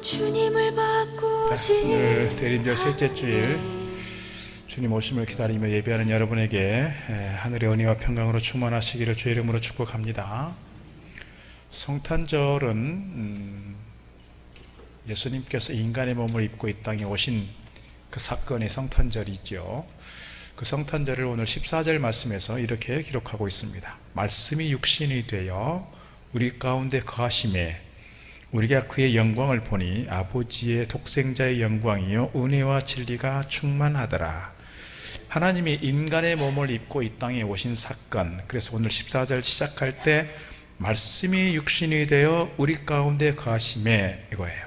주님을 바꾸지. 오늘 대림절 셋째 주일 주님 오심을 기다리며 예배하는 여러분에게 하늘의 은혜와 평강으로 충만하시기를 주의 이름으로 축복합니다. 성탄절은 예수님께서 인간의 몸을 입고 이 땅에 오신 그 사건의 성탄절이죠. 그 성탄절을 오늘 14절 말씀에서 이렇게 기록하고 있습니다. 말씀이 육신이 되어 우리 가운데 거하심에 우리가 그의 영광을 보니 아버지의 독생자의 영광이요 은혜와 진리가 충만하더라. 하나님이 인간의 몸을 입고 이 땅에 오신 사건, 그래서 오늘 14절 시작할 때 말씀이 육신이 되어 우리 가운데 거하심에 이거예요.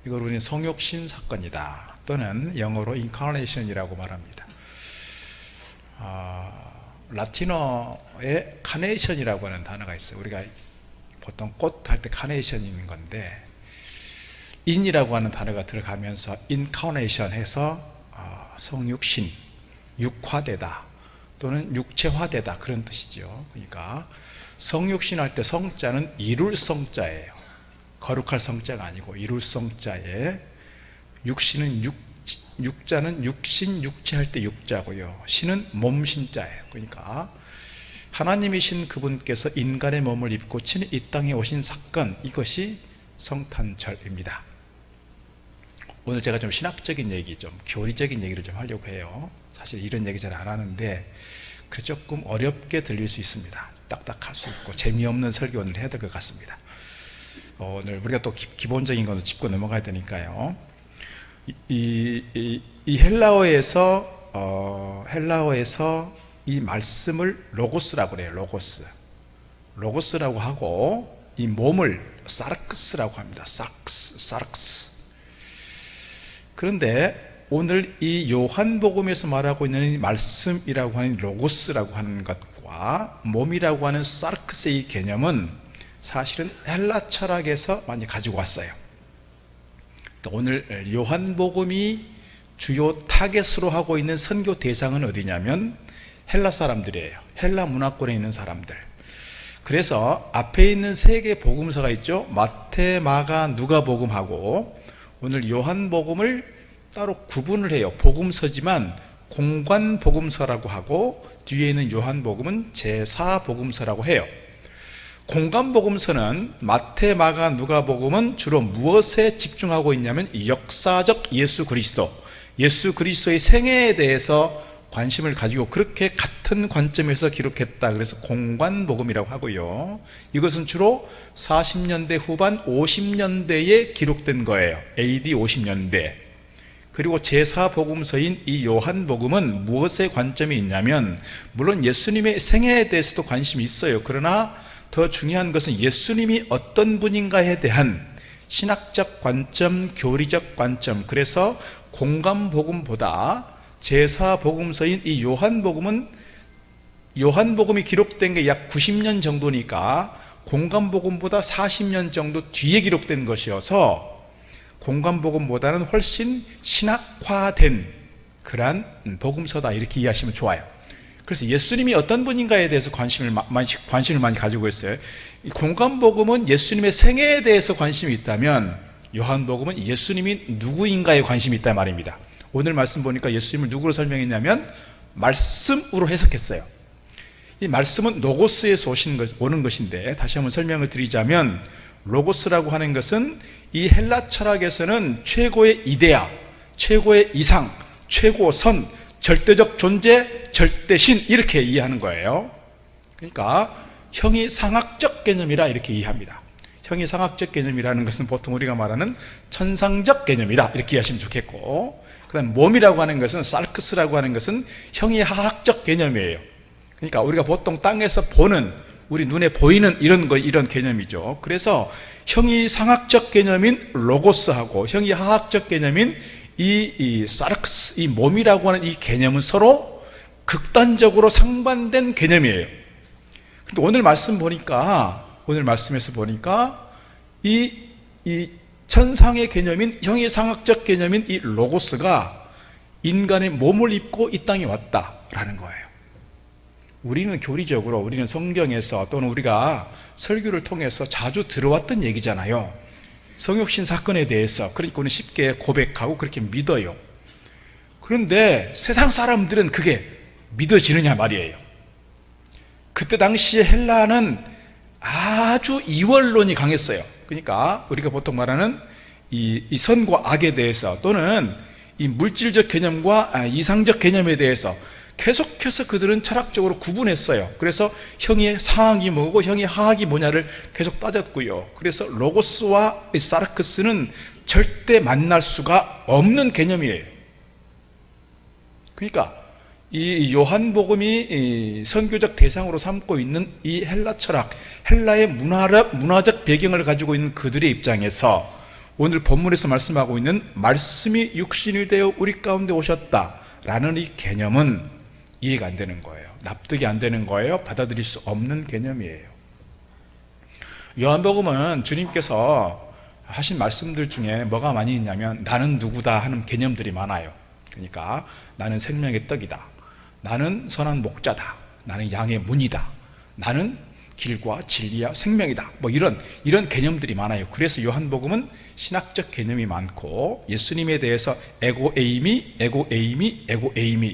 이걸 우리는 성육신 사건이다, 또는 영어로 incarnation이라고 말합니다. 라틴어에 카네이션이라고 하는 단어가 있어요. 우리가 보통 꽃 할 때 카네이션이 있는 건데, 인이라고 하는 단어가 들어가면서 인카네이션 해서 성육신, 육화되다 또는 육체화되다, 그런 뜻이죠. 그러니까 성육신 할 때 성자는 이룰 성자예요. 거룩할 성자가 아니고 이룰 성자에, 육신은 육자는 육신, 육체할 때 육자고요, 신은 몸신자예요. 그러니까 하나님이신 그분께서 인간의 몸을 입고 친히 이 땅에 오신 사건, 이것이 성탄절입니다. 오늘 제가 좀 신학적인 얘기, 좀 교리적인 얘기를 좀 하려고 해요. 사실 이런 얘기 잘 안 하는데 조금 어렵게 들릴 수 있습니다. 딱딱할 수 있고 재미없는 설교 오늘 해야 될 것 같습니다. 오늘 우리가 또 기본적인 것도 짚고 넘어가야 되니까요. 이 헬라어에서 이 말씀을 로고스라고 그래요. 로고스라고 하고, 이 몸을 사르크스라고 합니다. 사르크스. 그런데 오늘 이 요한복음에서 말하고 있는 이 말씀이라고 하는 로고스라고 하는 것과 몸이라고 하는 사르크스의 이 개념은 사실은 헬라 철학에서 많이 가지고 왔어요. 그러니까 오늘 요한복음이 주요 타겟으로 하고 있는 선교 대상은 어디냐면 헬라 사람들이에요. 헬라 문화권에 있는 사람들. 그래서 앞에 있는 세 개 복음서가 있죠. 마태, 마가, 누가복음하고 오늘 요한복음을 따로 구분을 해요. 복음서지만 공관복음서라고 하고, 뒤에 있는 요한복음은 제4복음서라고 해요. 공관복음서는 마태, 마가, 누가복음은 주로 무엇에 집중하고 있냐면 역사적 예수 그리스도의 생애에 대해서 관심을 가지고 그렇게 같은 관점에서 기록했다. 그래서 공관복음이라고 하고요. 이것은 주로 40년대 후반 50년대에 기록된 거예요. AD 50년대. 그리고 제4복음서인 이 요한복음은 무엇에 관점이 있냐면, 물론 예수님의 생애에 대해서도 관심이 있어요. 그러나 더 중요한 것은 예수님이 어떤 분인가에 대한 신학적 관점, 교리적 관점. 그래서 공관복음보다 제4복음서인 이 요한복음이 기록된 게 약 90년 정도니까 공관복음보다 40년 정도 뒤에 기록된 것이어서 공관복음보다는 훨씬 신학화된 그러한 복음서다, 이렇게 이해하시면 좋아요. 그래서 예수님이 어떤 분인가에 대해서 관심을 많이 가지고 있어요. 이 공관복음은 예수님의 생애에 대해서 관심이 있다면, 요한복음은 예수님이 누구인가에 관심이 있다 말입니다. 오늘 말씀 보니까 예수님을 누구로 설명했냐면 말씀으로 해석했어요. 이 말씀은 로고스에서 오는 것인데, 다시 한번 설명을 드리자면 로고스라고 하는 것은 이 헬라 철학에서는 최고의 이데아, 최고의 이상, 최고선, 절대적 존재, 절대신, 이렇게 이해하는 거예요. 그러니까 형이상학적 개념이라 이렇게 이해합니다. 형이상학적 개념이라는 것은 보통 우리가 말하는 천상적 개념이다, 이렇게 이해하시면 좋겠고, 그다음 몸이라고 하는 것은 사르크스라고 하는 것은 형이하학적 개념이에요. 그러니까 우리가 보통 땅에서 보는, 우리 눈에 보이는 이런 개념이죠. 그래서 형이상학적 개념인 로고스하고 형이하학적 개념인 이 사르크스, 이 몸이라고 하는 이 개념은 서로 극단적으로 상반된 개념이에요. 그러니까 오늘 말씀에서 보니까 이 천상의 개념인 형이상학적 개념인 이 로고스가 인간의 몸을 입고 이 땅에 왔다라는 거예요. 우리는 교리적으로, 우리는 성경에서 또는 우리가 설교를 통해서 자주 들어왔던 얘기잖아요. 성육신 사건에 대해서 그러니까 우리는 쉽게 고백하고 그렇게 믿어요. 그런데 세상 사람들은 그게 믿어지느냐 말이에요. 그때 당시에 헬라는 아주 이원론이 강했어요. 그러니까 우리가 보통 말하는 이 선과 악에 대해서 또는 이 물질적 개념과 이상적 개념에 대해서 계속해서 그들은 철학적으로 구분했어요. 그래서 형이 상학이 뭐고 형이 하학이 뭐냐를 계속 따졌고요. 그래서 로고스와 사르크스는 절대 만날 수가 없는 개념이에요. 그러니까 이 요한복음이 선교적 대상으로 삼고 있는 이 헬라 철학, 헬라의 문화적 배경을 가지고 있는 그들의 입장에서 오늘 본문에서 말씀하고 있는 말씀이 육신이 되어 우리 가운데 오셨다라는 이 개념은 이해가 안 되는 거예요. 납득이 안 되는 거예요. 받아들일 수 없는 개념이에요. 요한복음은 주님께서 하신 말씀들 중에 뭐가 많이 있냐면 나는 누구다 하는 개념들이 많아요. 그러니까 나는 생명의 떡이다. 나는 선한 목자다. 나는 양의 문이다. 나는 길과 진리와 생명이다. 뭐 이런 개념들이 많아요. 그래서 요한복음은 신학적 개념이 많고 예수님에 대해서 에고에이미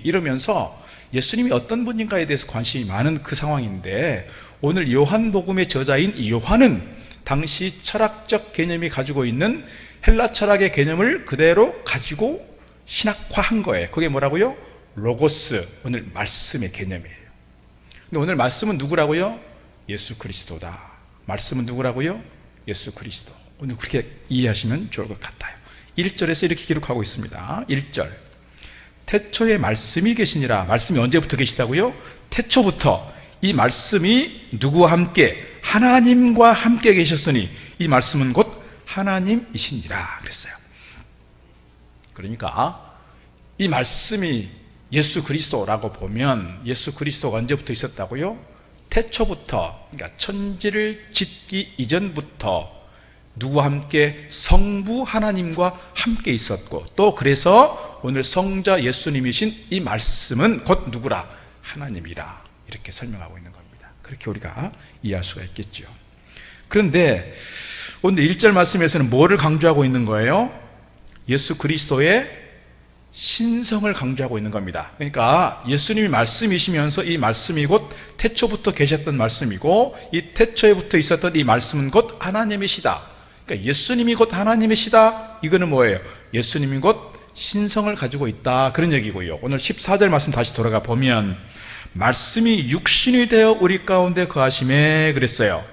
이러면서 예수님이 어떤 분인가에 대해서 관심이 많은 그 상황인데 오늘 요한복음의 저자인 요한은 당시 철학적 개념이 가지고 있는 헬라 철학의 개념을 그대로 가지고 신학화한 거예요. 그게 뭐라고요? 로고스, 오늘 말씀의 개념이에요. 근데 오늘 말씀은 누구라고요? 예수 그리스도다. 말씀은 누구라고요? 예수 그리스도. 오늘 그렇게 이해하시면 좋을 것 같아요. 1절에서 이렇게 기록하고 있습니다. 1절. 태초에 말씀이 계시니라. 말씀이 언제부터 계시다고요? 태초부터 이 말씀이 누구와 함께? 하나님과 함께 계셨으니 이 말씀은 곧 하나님이시니라 그랬어요. 그러니까 이 말씀이 예수 그리스도라고 보면 예수 그리스도가 언제부터 있었다고요? 태초부터, 그러니까 천지를 짓기 이전부터 누구와 함께? 성부 하나님과 함께 있었고 또 그래서 오늘 성자 예수님이신 이 말씀은 곧 누구라? 하나님이라 이렇게 설명하고 있는 겁니다. 그렇게 우리가 이해할 수가 있겠죠. 그런데 오늘 1절 말씀에서는 뭐를 강조하고 있는 거예요? 예수 그리스도의 신성을 강조하고 있는 겁니다. 그러니까 예수님이 말씀이시면서 이 말씀이 곧 태초부터 계셨던 말씀이고 이 태초에부터 있었던 이 말씀은 곧 하나님이시다. 그러니까 예수님이 곧 하나님이시다. 이거는 뭐예요? 예수님이 곧 신성을 가지고 있다. 그런 얘기고요. 오늘 14절 말씀 다시 돌아가 보면 말씀이 육신이 되어 우리 가운데 거하심에 그랬어요.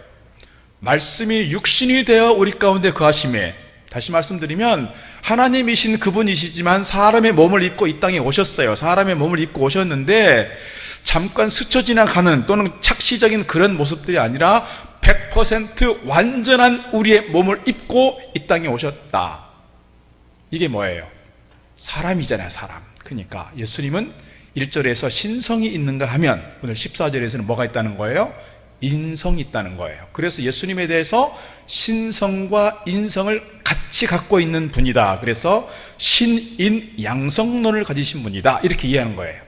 말씀이 육신이 되어 우리 가운데 거하심에, 다시 말씀드리면 하나님이신 그분이시지만 사람의 몸을 입고 이 땅에 오셨어요. 사람의 몸을 입고 오셨는데 잠깐 스쳐 지나가는 또는 착시적인 그런 모습들이 아니라 100% 완전한 우리의 몸을 입고 이 땅에 오셨다. 이게 뭐예요? 사람이잖아요, 사람. 그러니까 예수님은 1절에서 신성이 있는가 하면 오늘 14절에서는 뭐가 있다는 거예요? 인성이 있다는 거예요. 그래서 예수님에 대해서 신성과 인성을 같이 갖고 있는 분이다. 그래서 신인양성론을 가지신 분이다. 이렇게 이해하는 거예요.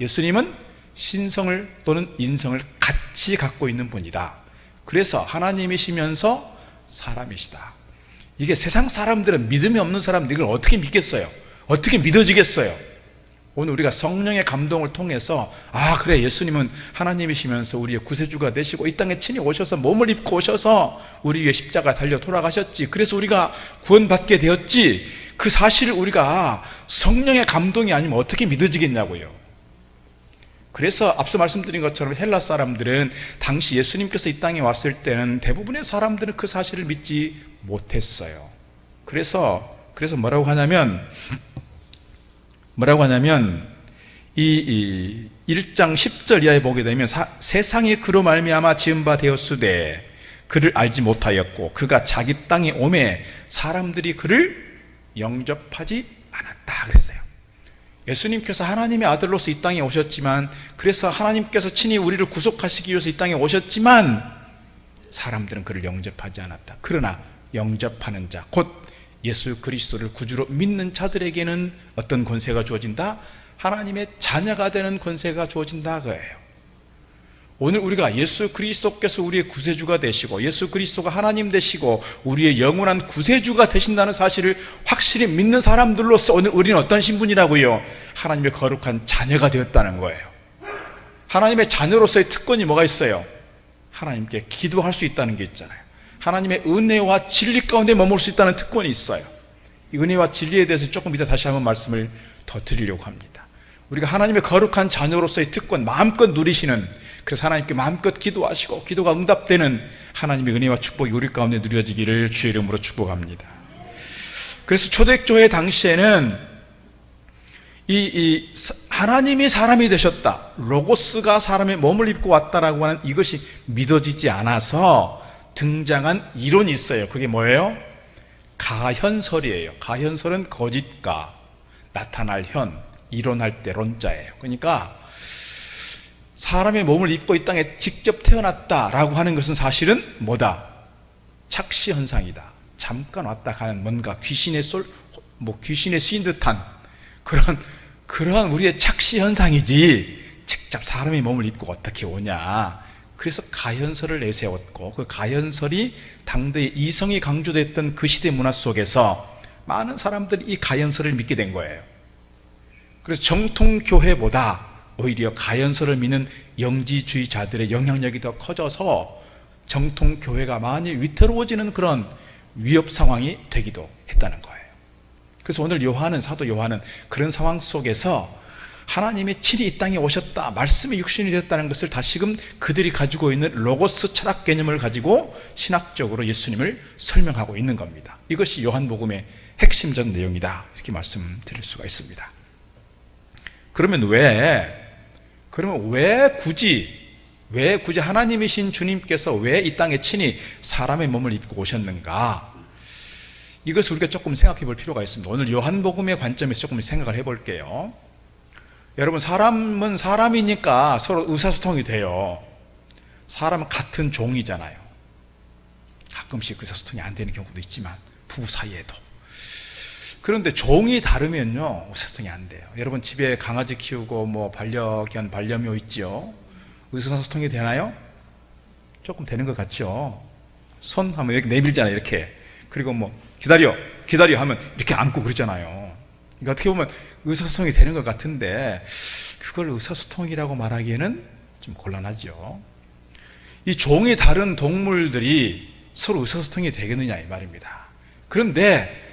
예수님은 신성을 또는 인성을 같이 갖고 있는 분이다. 그래서 하나님이시면서 사람이시다. 이게 세상 사람들은 믿음이 없는 사람들이 이걸 어떻게 믿겠어요? 어떻게 믿어지겠어요? 오늘 우리가 성령의 감동을 통해서 그래, 예수님은 하나님이시면서 우리의 구세주가 되시고 이 땅에 친히 오셔서 몸을 입고 오셔서 우리 위에 십자가 달려 돌아가셨지. 그래서 우리가 구원받게 되었지. 그 사실을 우리가 성령의 감동이 아니면 어떻게 믿어지겠냐고요. 그래서 앞서 말씀드린 것처럼 헬라 사람들은 당시 예수님께서 이 땅에 왔을 때는 대부분의 사람들은 그 사실을 믿지 못했어요. 그래서 뭐라고 하냐면 이 1장 10절 이하에 보게 되면 세상이 그로 말미암아 지은 바 되었으되 그를 알지 못하였고 그가 자기 땅에 오매 사람들이 그를 영접하지 않았다 그랬어요. 예수님께서 하나님의 아들로서 이 땅에 오셨지만, 그래서 하나님께서 친히 우리를 구속하시기 위해서 이 땅에 오셨지만 사람들은 그를 영접하지 않았다. 그러나 영접하는 자, 곧 예수 그리스도를 구주로 믿는 자들에게는 어떤 권세가 주어진다? 하나님의 자녀가 되는 권세가 주어진다 그예요. 오늘 우리가 예수 그리스도께서 우리의 구세주가 되시고 예수 그리스도가 하나님 되시고 우리의 영원한 구세주가 되신다는 사실을 확실히 믿는 사람들로서 오늘 우리는 어떤 신분이라고요? 하나님의 거룩한 자녀가 되었다는 거예요. 하나님의 자녀로서의 특권이 뭐가 있어요? 하나님께 기도할 수 있다는 게 있잖아요. 하나님의 은혜와 진리 가운데 머물 수 있다는 특권이 있어요. 이 은혜와 진리에 대해서 조금 이따 다시 한번 말씀을 더 드리려고 합니다. 우리가 하나님의 거룩한 자녀로서의 특권 마음껏 누리시는, 그래서 하나님께 마음껏 기도하시고 기도가 응답되는 하나님의 은혜와 축복이 우리 가운데 누려지기를 주의 이름으로 축복합니다. 그래서 초대교회 당시에는 하나님이 사람이 되셨다, 로고스가 사람의 몸을 입고 왔다라고 하는 이것이 믿어지지 않아서 등장한 이론이 있어요. 그게 뭐예요? 가현설이에요. 가현설은 거짓가, 나타날 현, 이론할 때 론자예요. 그러니까 사람의 몸을 입고 이 땅에 직접 태어났다라고 하는 것은 사실은 뭐다? 착시 현상이다. 잠깐 왔다 가는 뭔가 귀신의 귀신의 쓰인 듯한 그런 우리의 착시 현상이지 직접 사람의 몸을 입고 어떻게 오냐. 그래서 가현설을 내세웠고 그 가현설이 당대의 이성이 강조됐던 그 시대 문화 속에서 많은 사람들이 이 가현설을 믿게 된 거예요. 그래서 정통교회보다 오히려 가현설을 믿는 영지주의자들의 영향력이 더 커져서 정통교회가 많이 위태로워지는 그런 위협 상황이 되기도 했다는 거예요. 그래서 오늘 사도 요한은 그런 상황 속에서 하나님의 친히 이 땅에 오셨다, 말씀이 육신이 되었다는 것을 다시금 그들이 가지고 있는 로고스 철학 개념을 가지고 신학적으로 예수님을 설명하고 있는 겁니다. 이것이 요한복음의 핵심적 내용이다, 이렇게 말씀드릴 수가 있습니다. 그러면 왜 굳이 하나님이신 주님께서 왜 이 땅에 친히 사람의 몸을 입고 오셨는가? 이것을 우리가 조금 생각해 볼 필요가 있습니다. 오늘 요한복음의 관점에서 조금 생각을 해 볼게요. 여러분, 사람은 사람이니까 서로 의사소통이 돼요. 사람은 같은 종이잖아요. 가끔씩 의사소통이 안 되는 경우도 있지만 부부 사이에도. 그런데 종이 다르면요 의사소통이 안 돼요. 여러분 집에 강아지 키우고 반려견, 반려묘 있죠? 의사소통이 되나요? 조금 되는 것 같죠? 손 하면 이렇게 내밀잖아요, 이렇게. 그리고 기다려 하면 이렇게 안고 그러잖아요. 그러니까 어떻게 보면 의사소통이 되는 것 같은데 그걸 의사소통이라고 말하기에는 좀 곤란하죠. 이 종이 다른 동물들이 서로 의사소통이 되겠느냐 이 말입니다. 그런데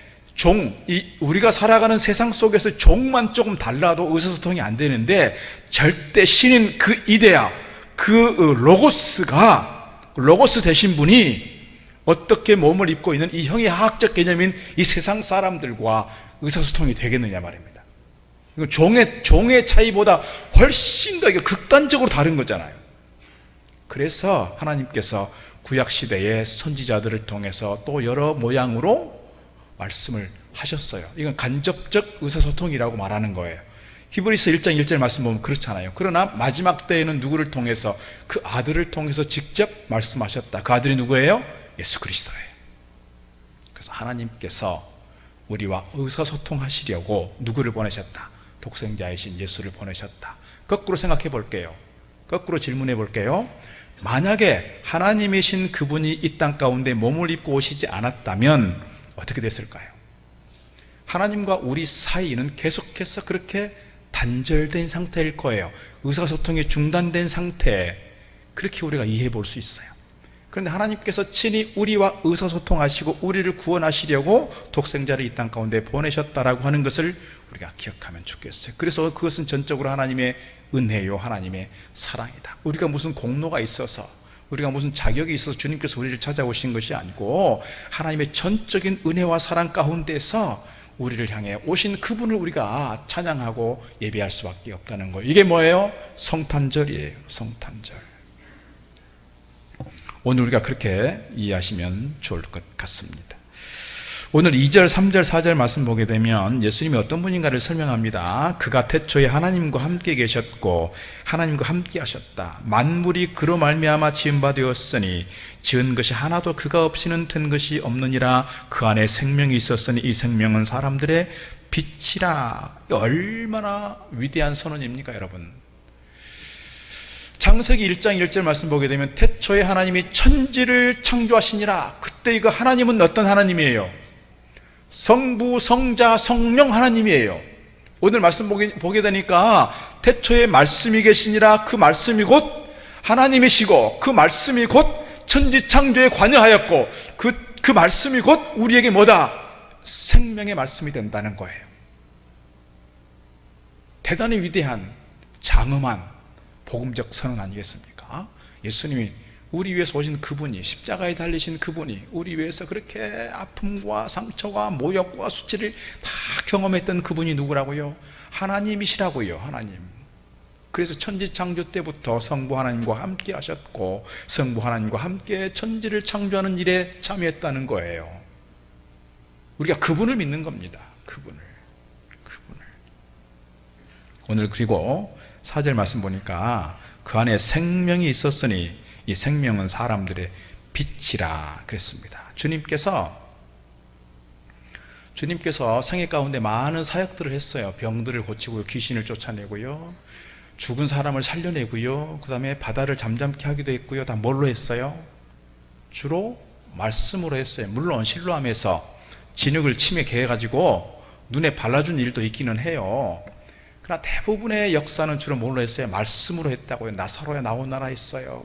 우리가 살아가는 세상 속에서 종만 조금 달라도 의사소통이 안 되는데 절대 신인 그 이데아, 그 로고스 되신 분이 어떻게 몸을 입고 있는 이 형이하학적 개념인 이 세상 사람들과 의사소통이 되겠느냐 말입니다. 이건 종의 차이보다 훨씬 더 극단적으로 다른 거잖아요. 그래서 하나님께서 구약시대의 선지자들을 통해서 또 여러 모양으로 말씀을 하셨어요. 이건 간접적 의사소통이라고 말하는 거예요. 히브리서 1장 1절 말씀 보면 그렇잖아요. 그러나 마지막 때에는 누구를 통해서? 그 아들을 통해서 직접 말씀하셨다. 그 아들이 누구예요? 예수 그리스도예요. 그래서 하나님께서 우리와 의사소통하시려고 누구를 보내셨다? 독생자이신 예수를 보내셨다. 거꾸로 생각해 볼게요. 거꾸로 질문해 볼게요. 만약에 하나님이신 그분이 이 땅 가운데 몸을 입고 오시지 않았다면 어떻게 됐을까요? 하나님과 우리 사이는 계속해서 그렇게 단절된 상태일 거예요. 의사소통이 중단된 상태, 그렇게 우리가 이해해 볼 수 있어요. 그런데 하나님께서 친히 우리와 의사소통하시고 우리를 구원하시려고 독생자를 이 땅 가운데 보내셨다라고 하는 것을 우리가 기억하면 좋겠어요. 그래서 그것은 전적으로 하나님의 은혜요, 하나님의 사랑이다. 우리가 무슨 공로가 있어서, 우리가 무슨 자격이 있어서 주님께서 우리를 찾아오신 것이 아니고 하나님의 전적인 은혜와 사랑 가운데서 우리를 향해 오신 그분을 우리가 찬양하고 예배할 수밖에 없다는 거예요. 이게 뭐예요? 성탄절이에요. 성탄절. 오늘 우리가 그렇게 이해하시면 좋을 것 같습니다. 오늘 2절, 3절, 4절 말씀 보게 되면 예수님이 어떤 분인가를 설명합니다. 그가 태초에 하나님과 함께 계셨고 하나님과 함께 하셨다. 만물이 그로 말미암아 지은 바 되었으니 지은 것이 하나도 그가 없이는 된 것이 없느니라. 그 안에 생명이 있었으니 이 생명은 사람들의 빛이라. 얼마나 위대한 선언입니까, 여러분? 창세기 1장 1절 말씀 보게 되면 태초에 하나님이 천지를 창조하시니라. 그때 이거 하나님은 어떤 하나님이에요? 성부, 성자, 성령 하나님이에요. 오늘 말씀 보게 되니까 태초에 말씀이 계시니라. 그 말씀이 곧 하나님이시고 그 말씀이 곧 천지 창조에 관여하였고 그 말씀이 곧 우리에게 뭐다? 생명의 말씀이 된다는 거예요. 대단히 위대한 장엄한 복음적 선언 아니겠습니까? 예수님이 우리 위해서 오신 그분이, 십자가에 달리신 그분이 우리 위해서 그렇게 아픔과 상처와 모욕과 수치를 다 경험했던 그분이 누구라고요? 하나님이시라고요. 하나님. 그래서 천지 창조 때부터 성부 하나님과 함께 하셨고 성부 하나님과 함께 천지를 창조하는 일에 참여했다는 거예요. 우리가 그분을 믿는 겁니다. 그분을. 오늘 그리고 4절 말씀 보니까 그 안에 생명이 있었으니 이 생명은 사람들의 빛이라 그랬습니다. 주님께서 생애 가운데 많은 사역들을 했어요. 병들을 고치고요, 귀신을 쫓아내고요, 죽은 사람을 살려내고요, 그 다음에 바다를 잠잠케 하기도 했고요. 다 뭘로 했어요? 주로 말씀으로 했어요. 물론 실로암에서 진흙을 침에 개가지고 눈에 발라준 일도 있기는 해요. 그러나 대부분의 역사는 주로 뭘로 했어요? 말씀으로 했다고요. 나사로야 나오나라 했어요.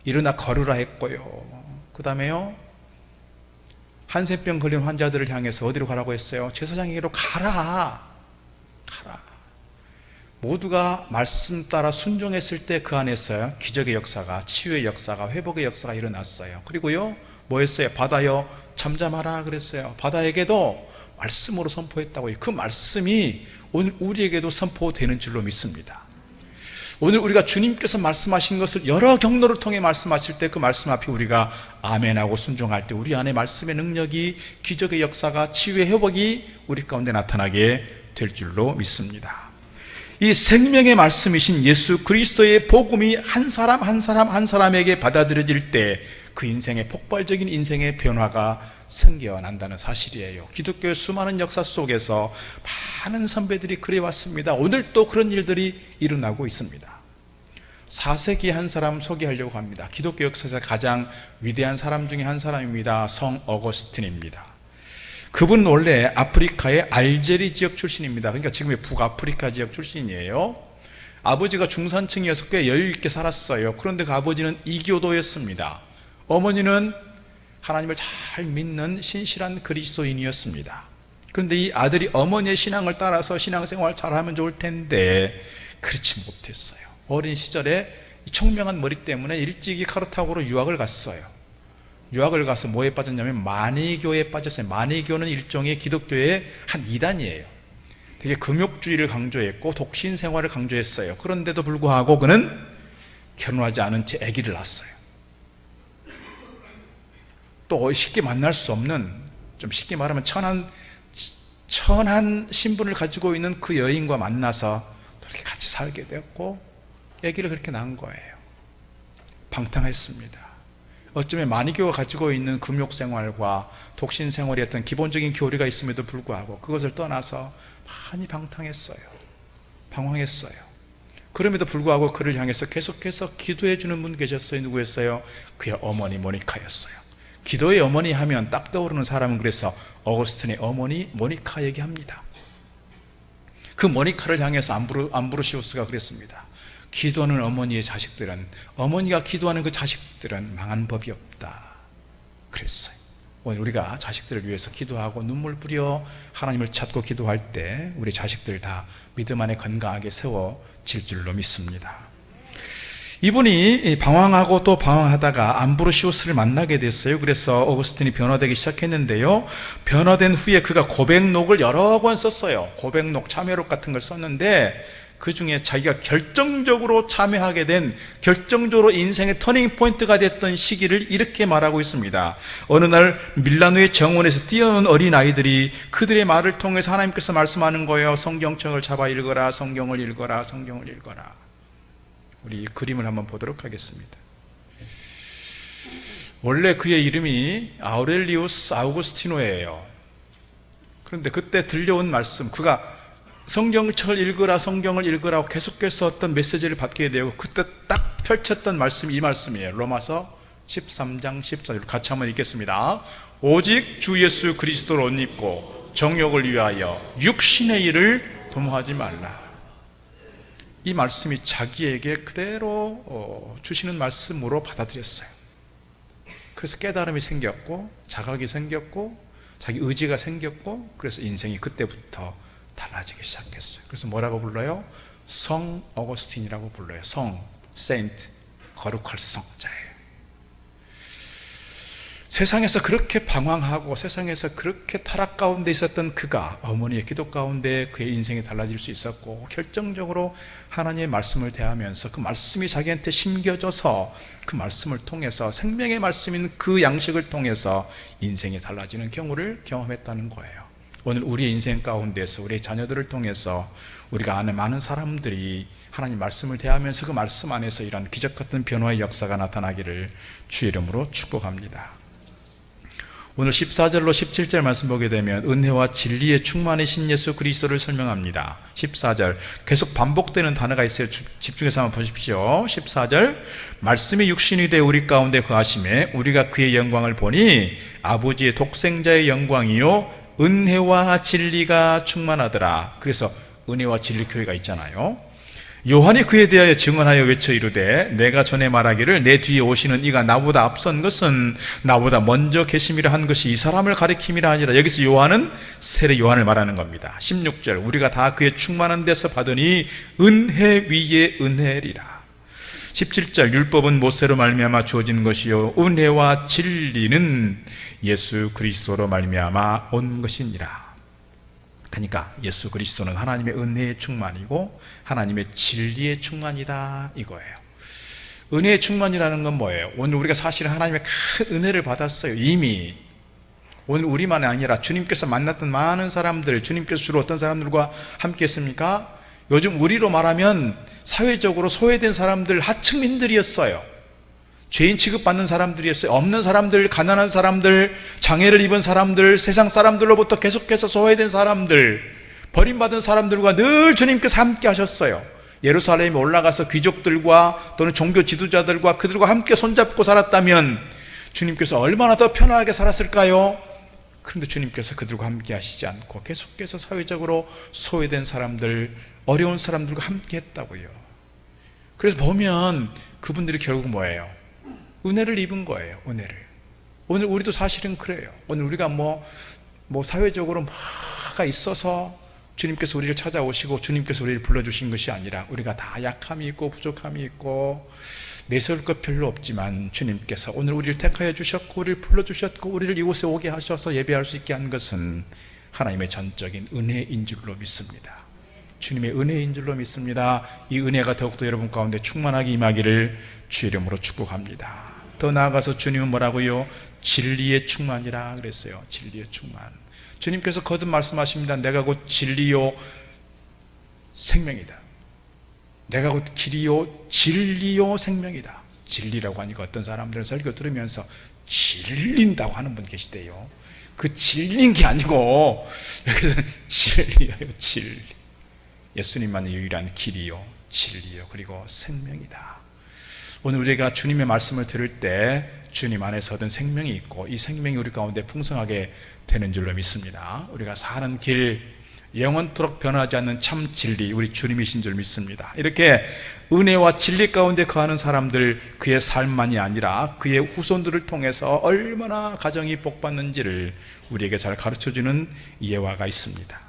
일어나 걸으라 했고요. 그 다음에요, 한센병 걸린 환자들을 향해서 어디로 가라고 했어요? 제사장에게로 가라. 모두가 말씀 따라 순종했을 때 그 안에서 기적의 역사가, 치유의 역사가, 회복의 역사가 일어났어요. 그리고요, 뭐 했어요? 바다여 잠잠하라 그랬어요. 바다에게도 말씀으로 선포했다고요. 그 말씀이 오늘 우리에게도 선포되는 줄로 믿습니다. 오늘 우리가 주님께서 말씀하신 것을 여러 경로를 통해 말씀하실 때 그 말씀 앞에 우리가 아멘하고 순종할 때 우리 안에 말씀의 능력이, 기적의 역사가, 치유의 회복이 우리 가운데 나타나게 될 줄로 믿습니다. 이 생명의 말씀이신 예수 그리스도의 복음이 한 사람 한 사람에게 받아들여질 때 그 인생의 폭발적인 인생의 변화가 생겨난다는 사실이에요. 기독교의 수많은 역사 속에서 많은 선배들이 그래왔습니다. 오늘 또 그런 일들이 일어나고 있습니다. 4세기 한 사람 소개하려고 합니다. 기독교 역사에서 가장 위대한 사람 중에 한 사람입니다. 성 어거스틴입니다. 그분은 원래 아프리카의 알제리 지역 출신입니다. 그러니까 지금의 북아프리카 지역 출신이에요. 아버지가 중산층이어서 꽤 여유 있게 살았어요. 그런데 그 아버지는 이교도였습니다. 어머니는 하나님을 잘 믿는 신실한 그리스도인이었습니다. 그런데 이 아들이 어머니의 신앙을 따라서 신앙생활 잘하면 좋을 텐데 그렇지 못했어요. 어린 시절에 청명한 머리 때문에 일찍이 카르타고로 유학을 갔어요. 유학을 가서 뭐에 빠졌냐면 마니교에 빠졌어요. 마니교는 일종의 기독교의 한 이단이에요. 되게 금욕주의를 강조했고 독신 생활을 강조했어요. 그런데도 불구하고 그는 결혼하지 않은 채 아기를 낳았어요. 또 쉽게 만날 수 없는, 좀 쉽게 말하면 천한 신분을 가지고 있는 그 여인과 만나서 그렇게 같이 살게 되었고 아기를 그렇게 낳은 거예요. 방탕했습니다. 어쩌면 마니교가 가지고 있는 금욕생활과 독신생활의 어떤 기본적인 교리가 있음에도 불구하고 그것을 떠나서 많이 방탕했어요. 방황했어요. 그럼에도 불구하고 그를 향해서 계속해서 기도해 주는 분 계셨어요. 누구였어요? 그의 어머니 모니카였어요. 기도의 어머니 하면 딱 떠오르는 사람은 그래서 어거스틴의 어머니 모니카 얘기합니다. 그 모니카를 향해서 암브로시우스가 그랬습니다. 기도하는 어머니의 자식들은, 어머니가 기도하는 그 자식들은 망한 법이 없다 그랬어요. 오늘 우리가 자식들을 위해서 기도하고 눈물 뿌려 하나님을 찾고 기도할 때 우리 자식들 다 믿음 안에 건강하게 세워질 줄로 믿습니다. 이분이 방황하고 또 방황하다가 암브로시우스를 만나게 됐어요. 그래서 어거스틴이 변화되기 시작했는데요, 변화된 후에 그가 고백록을 여러 권 썼어요. 고백록, 참회록 같은 걸 썼는데 그 중에 자기가 결정적으로 참여하게 된, 결정적으로 인생의 터닝 포인트가 됐던 시기를 이렇게 말하고 있습니다. 어느 날 밀라노의 정원에서 뛰어노는 어린아이들이 그들의 말을 통해서 하나님께서 말씀하는 거예요. 성경책을 잡아 읽어라, 성경을 읽어라, 성경을 읽어라. 우리 그림을 한번 보도록 하겠습니다. 원래 그의 이름이 아우렐리우스 아우구스티노예요. 그런데 그때 들려온 말씀, 그가 성경책을 읽으라, 성경을 읽으라고 계속해서 어떤 메시지를 받게 되고, 그때 딱 펼쳤던 말씀이 이 말씀이에요. 로마서 13장 14절 같이 한번 읽겠습니다. 오직 주 예수 그리스도를 옷 입고 정욕을 위하여 육신의 일을 도모하지 말라. 이 말씀이 자기에게 그대로 주시는 말씀으로 받아들였어요. 그래서 깨달음이 생겼고, 자각이 생겼고, 자기 의지가 생겼고, 그래서 인생이 그때부터 달라지기 시작했어요. 그래서 뭐라고 불러요? 성 어거스틴이라고 불러요. 성, 세인트, 거룩할 성자예요. 세상에서 그렇게 방황하고 세상에서 그렇게 타락 가운데 있었던 그가 어머니의 기도 가운데 그의 인생이 달라질 수 있었고, 결정적으로 하나님의 말씀을 대하면서 그 말씀이 자기한테 심겨져서 그 말씀을 통해서, 생명의 말씀인 그 양식을 통해서 인생이 달라지는 경우를 경험했다는 거예요. 오늘 우리의 인생 가운데서 우리의 자녀들을 통해서 우리가 아는 많은 사람들이 하나님 말씀을 대하면서 그 말씀 안에서 이런 기적 같은 변화의 역사가 나타나기를 주의 이름으로 축복합니다. 오늘 14절로 17절 말씀 보게 되면 은혜와 진리의 충만이신 예수 그리스도를 설명합니다. 14절 계속 반복되는 단어가 있어요. 집중해서 한번 보십시오. 14절 말씀이 육신이 되어 우리 가운데 거하심에 우리가 그의 영광을 보니 아버지의 독생자의 영광이요 은혜와 진리가 충만하더라. 그래서 은혜와 진리 교회가 있잖아요. 요한이 그에 대하여 증언하여 외쳐 이르되 내가 전에 말하기를 내 뒤에 오시는 이가 나보다 앞선 것은 나보다 먼저 계심이라 한 것이 이 사람을 가리킴이라 하니라. 여기서 요한은 세례 요한을 말하는 겁니다. 16절 우리가 다 그의 충만한 데서 받으니 은혜 위에 은혜리라. 17절 율법은 모세로 말미암아 주어진 것이요 은혜와 진리는 예수 그리스도로 말미암아 온 것이니라. 그러니까 예수 그리스도는 하나님의 은혜의 충만이고 하나님의 진리의 충만이다 이거예요. 은혜의 충만이라는 건 뭐예요? 오늘 우리가 사실 하나님의 큰 은혜를 받았어요. 이미 오늘 우리만이 아니라 주님께서 만났던 많은 사람들, 주님께서 주로 어떤 사람들과 함께 했습니까? 요즘 우리로 말하면 사회적으로 소외된 사람들, 하층민들이었어요. 죄인 취급받는 사람들이었어요. 없는 사람들, 가난한 사람들, 장애를 입은 사람들, 세상 사람들로부터 계속해서 소외된 사람들, 버림받은 사람들과 늘 주님께서 함께 하셨어요. 예루살렘에 올라가서 귀족들과 또는 종교 지도자들과 그들과 함께 손잡고 살았다면 주님께서 얼마나 더 편안하게 살았을까요? 그런데 주님께서 그들과 함께 하시지 않고 계속해서 사회적으로 소외된 사람들, 어려운 사람들과 함께 했다고요. 그래서 보면 그분들이 결국 뭐예요? 은혜를 입은 거예요. 은혜를. 오늘 우리도 사실은 그래요. 오늘 우리가 뭐 사회적으로 뭐가 있어서 주님께서 우리를 찾아오시고 주님께서 우리를 불러주신 것이 아니라 우리가 다 약함이 있고 부족함이 있고 내세울 것 별로 없지만 주님께서 오늘 우리를 택하여 주셨고 우리를 불러주셨고 우리를 이곳에 오게 하셔서 예배할 수 있게 한 것은 하나님의 전적인 은혜인 줄로 믿습니다. 주님의 은혜인 줄로 믿습니다. 이 은혜가 더욱더 여러분 가운데 충만하게 임하기를 주의 이름으로 축복합니다. 더 나아가서 주님은 뭐라고요? 진리의 충만이라 그랬어요. 진리의 충만. 주님께서 거듭 말씀하십니다. 내가 곧 진리요 생명이다. 내가 곧 길이요 진리요 생명이다. 진리라고 하니까 어떤 사람들은 설교 들으면서 질린다고 하는 분 계시대요. 그 질린 게 아니고 여기서는 진리예요. 진리. 예수님만의 유일한 길이요 진리요 그리고 생명이다. 오늘 우리가 주님의 말씀을 들을 때 주님 안에서 얻은 생명이 있고 이 생명이 우리 가운데 풍성하게 되는 줄로 믿습니다. 우리가 사는 길, 영원토록 변하지 않는 참 진리, 우리 주님이신 줄 믿습니다. 이렇게 은혜와 진리 가운데 거하는 사람들, 그의 삶만이 아니라 그의 후손들을 통해서 얼마나 가정이 복받는지를 우리에게 잘 가르쳐주는 예화가 있습니다.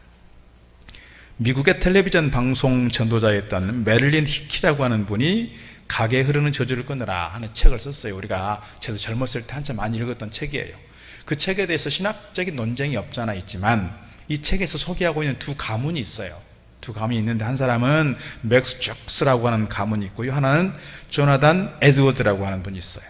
미국의 텔레비전 방송 전도자였던 메릴린 히키라고 하는 분이 가게에 흐르는 저주를 끊으라 하는 책을 썼어요. 우리가 저도 젊었을 때 한참 많이 읽었던 책이에요. 그 책에 대해서 신학적인 논쟁이 없잖아 있지만 이 책에서 소개하고 있는 두 가문이 있어요. 두 가문이 있는데 한 사람은 맥스 잭스라고 하는 가문이 있고요. 하나는 조나단 에드워드라고 하는 분이 있어요.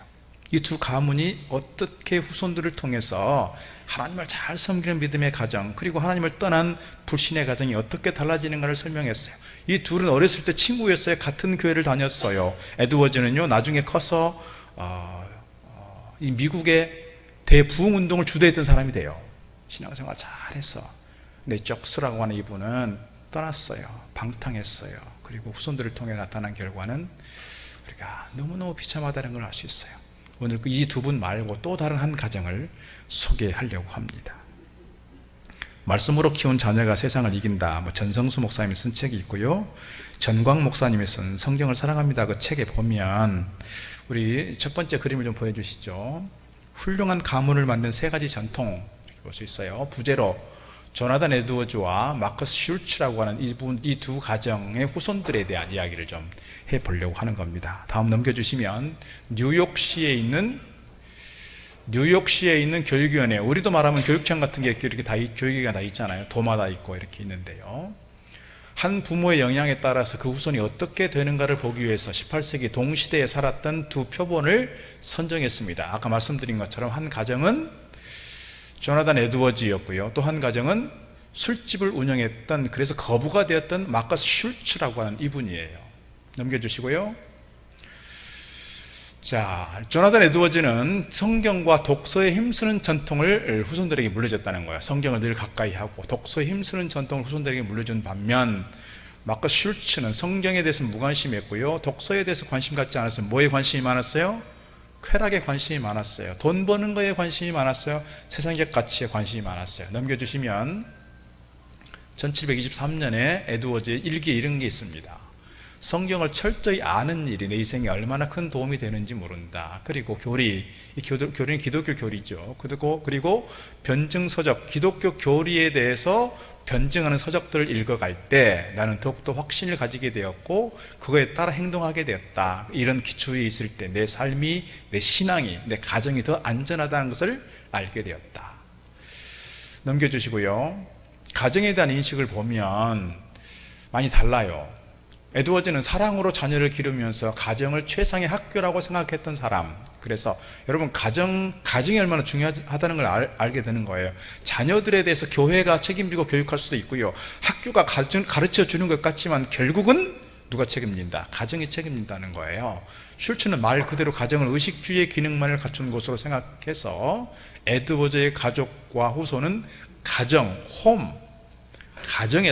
이 두 가문이 어떻게 후손들을 통해서 하나님을 잘 섬기는 믿음의 가정, 그리고 하나님을 떠난 불신의 가정이 어떻게 달라지는가를 설명했어요. 이 둘은 어렸을 때 친구였어요. 같은 교회를 다녔어요. 에드워즈는요 나중에 커서 이 미국의 대부흥운동을 주도했던 사람이 돼요. 신앙생활 잘했어. 근데 잭스라고 하는 이분은 떠났어요. 방탕했어요. 그리고 후손들을 통해 나타난 결과는 우리가 너무너무 비참하다는 걸 알 수 있어요. 오늘 이 두 분 말고 또 다른 한 가정을 소개하려고 합니다. 말씀으로 키운 자녀가 세상을 이긴다. 전성수 목사님이 쓴 책이 있고요. 전광 목사님이 쓴 성경을 사랑합니다. 그 책에 보면 우리 첫 번째 그림을 좀 보여주시죠. 훌륭한 가문을 만든 세 가지 전통 볼 수 있어요. 부제로 조나단 에드워즈와 마커스 슐츠라고 하는 이 두 가정의 후손들에 대한 이야기를 좀 해보려고 하는 겁니다. 다음 넘겨주시면 뉴욕시에 있는 교육위원회, 우리도 말하면 교육청 같은 게 이렇게 다 교육위가 다 있잖아요. 도마다 있고 이렇게 있는데요. 한 부모의 영향에 따라서 그 후손이 어떻게 되는가를 보기 위해서 18세기 동시대에 살았던 두 표본을 선정했습니다. 아까 말씀드린 것처럼 한 가정은 조나단 에드워즈였고요. 또 한 가정은 술집을 운영했던, 그래서 거부가 되었던 마커스 슐츠라고 하는 이분이에요. 넘겨주시고요. 자, 조나단 에드워즈는 성경과 독서에 힘쓰는 전통을 후손들에게 물려줬다는 거예요. 성경을 늘 가까이 하고 독서에 힘쓰는 전통을 후손들에게 물려준 반면 마커스 슐츠는 성경에 대해서 무관심했고요. 독서에 대해서 관심 갖지 않았어요. 뭐에 관심이 많았어요? 쾌락에 관심이 많았어요. 돈 버는 거에 관심이 많았어요. 세상적 가치에 관심이 많았어요. 넘겨주시면 1723년에 에드워즈의 일기에 이런 게 있습니다. 성경을 철저히 아는 일이 내 인생에 얼마나 큰 도움이 되는지 모른다. 그리고 교리는 기독교 교리죠. 그리고 변증서적, 기독교 교리에 대해서 변증하는 서적들을 읽어갈 때 나는 더욱더 확신을 가지게 되었고 그거에 따라 행동하게 되었다. 이런 기초에 있을 때 내 삶이, 내 신앙이, 내 가정이 더 안전하다는 것을 알게 되었다. 넘겨주시고요. 가정에 대한 인식을 보면 많이 달라요. 에드워즈는 사랑으로 자녀를 기르면서 가정을 최상의 학교라고 생각했던 사람. 그래서 여러분 가정이 얼마나 중요하다는 걸 알게 되는 거예요. 자녀들에 대해서 교회가 책임지고 교육할 수도 있고요. 학교가 가르쳐 주는 것 같지만 결국은 누가 책임진다? 가정이 책임진다는 거예요. 슐츠는 말 그대로 가정을 의식주의의 기능만을 갖춘 곳으로 생각해서 에드워즈의 가족과 후손은 가정에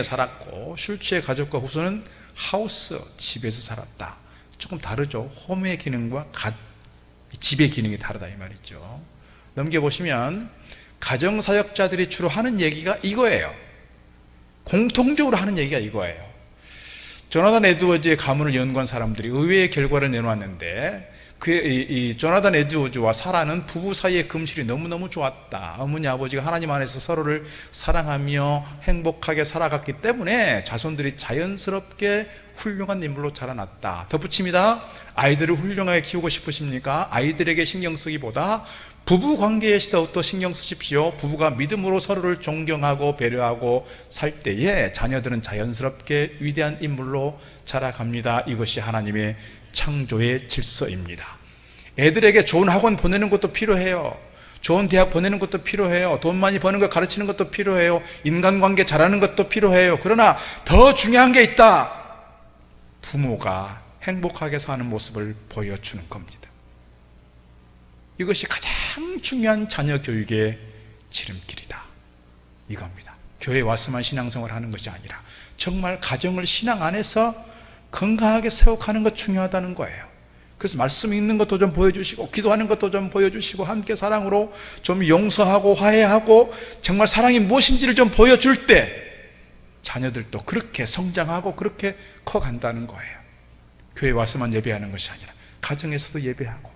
살았고 슐츠의 가족과 후손은 하우스, 집에서 살았다. 조금 다르죠. 홈의 기능과 집의 기능이 다르다 이 말이죠. 넘겨보시면 가정사역자들이 주로 하는 얘기가 이거예요. 공통적으로 하는 얘기가 이거예요. 조나단 에드워즈의 가문을 연구한 사람들이 의외의 결과를 내놓았는데 이 조나단 에드워즈와 사라는 부부 사이의 금실이 너무너무 좋았다. 어머니 아버지가 하나님 안에서 서로를 사랑하며 행복하게 살아갔기 때문에 자손들이 자연스럽게 훌륭한 인물로 자라났다. 덧붙입니다. 아이들을 훌륭하게 키우고 싶으십니까? 아이들에게 신경 쓰기보다 부부 관계에서부터 신경 쓰십시오. 부부가 믿음으로 서로를 존경하고 배려하고 살 때에 자녀들은 자연스럽게 위대한 인물로 자라갑니다. 이것이 하나님의 창조의 질서입니다. 애들에게 좋은 학원 보내는 것도 필요해요. 좋은 대학 보내는 것도 필요해요. 돈 많이 버는 거 가르치는 것도 필요해요. 인간관계 잘하는 것도 필요해요. 그러나 더 중요한 게 있다. 부모가 행복하게 사는 모습을 보여주는 겁니다. 이것이 가장 중요한 자녀 교육의 지름길이다. 이겁니다. 교회에 와서만 신앙생활을 하는 것이 아니라 정말 가정을 신앙 안에서 건강하게 세워가는 것 중요하다는 거예요. 그래서 말씀 읽는 것도 좀 보여주시고 기도하는 것도 좀 보여주시고 함께 사랑으로 좀 용서하고 화해하고 정말 사랑이 무엇인지를 좀 보여줄 때 자녀들도 그렇게 성장하고 그렇게 커간다는 거예요. 교회에 와서만 예배하는 것이 아니라 가정에서도 예배하고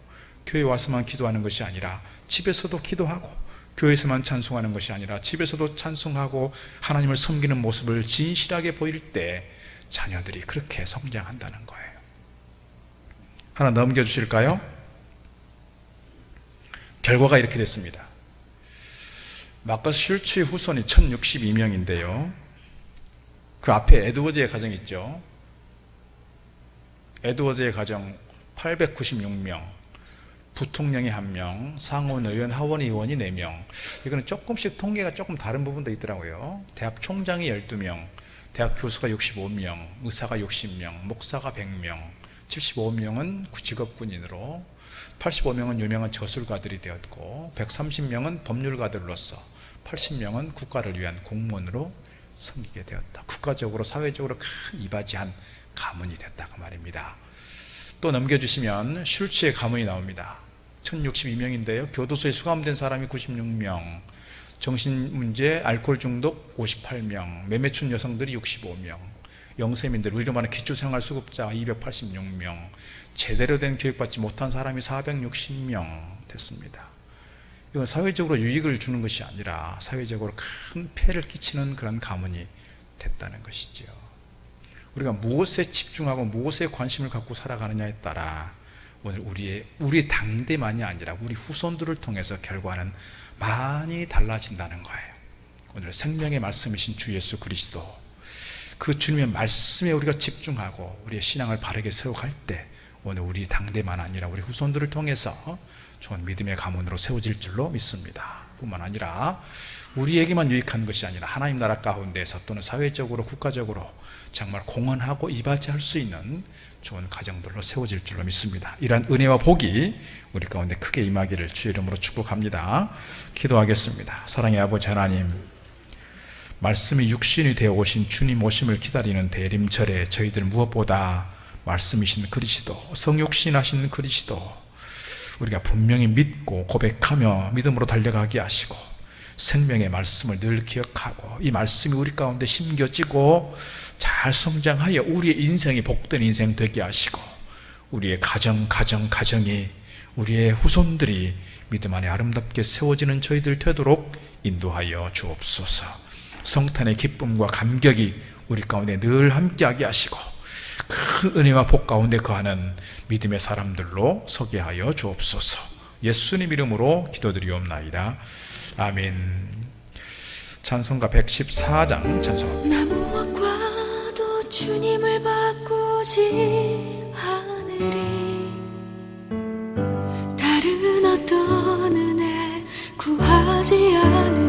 교회에 와서만 기도하는 것이 아니라 집에서도 기도하고 교회에서만 찬송하는 것이 아니라 집에서도 찬송하고 하나님을 섬기는 모습을 진실하게 보일 때 자녀들이 그렇게 성장한다는 거예요. 하나 넘겨주실까요? 결과가 이렇게 됐습니다. 마커스 슐츠의 후손이 1062명인데요. 그 앞에 에드워즈의 가정이 있죠. 에드워즈의 가정 896명, 부통령이 1명, 상원의원, 하원의원이 4명. 이거는 조금씩 통계가 조금 다른 부분도 있더라고요. 대학 총장이 12명, 대학 교수가 65명, 의사가 60명, 목사가 100명, 75명은 직업군인으로, 85명은 유명한 저술가들이 되었고 130명은 법률가들로서, 80명은 국가를 위한 공무원으로 섬기게 되었다. 국가적으로 사회적으로 큰 이바지한 가문이 됐다고 말입니다. 또 넘겨주시면 슐츠의 가문이 나옵니다. 1062명인데요 교도소에 수감된 사람이 96명, 정신문제, 알코올 중독 58명, 매매춘 여성들이 65명, 영세민들, 우리로 말하는 기초생활수급자 286명, 제대로 된 교육받지 못한 사람이 460명 됐습니다. 이건 사회적으로 유익을 주는 것이 아니라 사회적으로 큰 폐해를 끼치는 그런 가문이 됐다는 것이죠. 우리가 무엇에 집중하고 무엇에 관심을 갖고 살아가느냐에 따라 오늘 우리 당대만이 아니라 우리 후손들을 통해서 결과는 많이 달라진다는 거예요. 오늘 생명의 말씀이신 주 예수 그리스도, 그 주님의 말씀에 우리가 집중하고 우리의 신앙을 바르게 세워갈 때 오늘 우리 당대만 아니라 우리 후손들을 통해서 좋은 믿음의 가문으로 세워질 줄로 믿습니다. 뿐만 아니라 우리에게만 유익한 것이 아니라 하나님 나라 가운데에서 또는 사회적으로 국가적으로 정말 공헌하고 이바지할 수 있는 좋은 가정들로 세워질 줄로 믿습니다. 이러한 은혜와 복이 우리 가운데 크게 임하기를 주의 이름으로 축복합니다. 기도하겠습니다. 사랑의 아버지 하나님, 말씀이 육신이 되어 오신 주님 오심을 기다리는 대림절에 저희들 무엇보다 말씀이신 그리스도, 성육신하신 그리스도 우리가 분명히 믿고 고백하며 믿음으로 달려가게 하시고 생명의 말씀을 늘 기억하고 이 말씀이 우리 가운데 심겨지고 잘 성장하여 우리의 인생이 복된 인생 되게 하시고 우리의 가정이 우리의 후손들이 믿음 안에 아름답게 세워지는 저희들 되도록 인도하여 주옵소서. 성탄의 기쁨과 감격이 우리 가운데 늘 함께하게 하시고 큰 은혜와 복 가운데 거하는 믿음의 사람들로 서게 하여 주옵소서. 예수님 이름으로 기도드리옵나이다. 아멘. 찬송가 114장 찬송합니다. 나 무엇과도 주님을 바꾸지 않으리. 다른 어떤 은혜 구하지 않으리.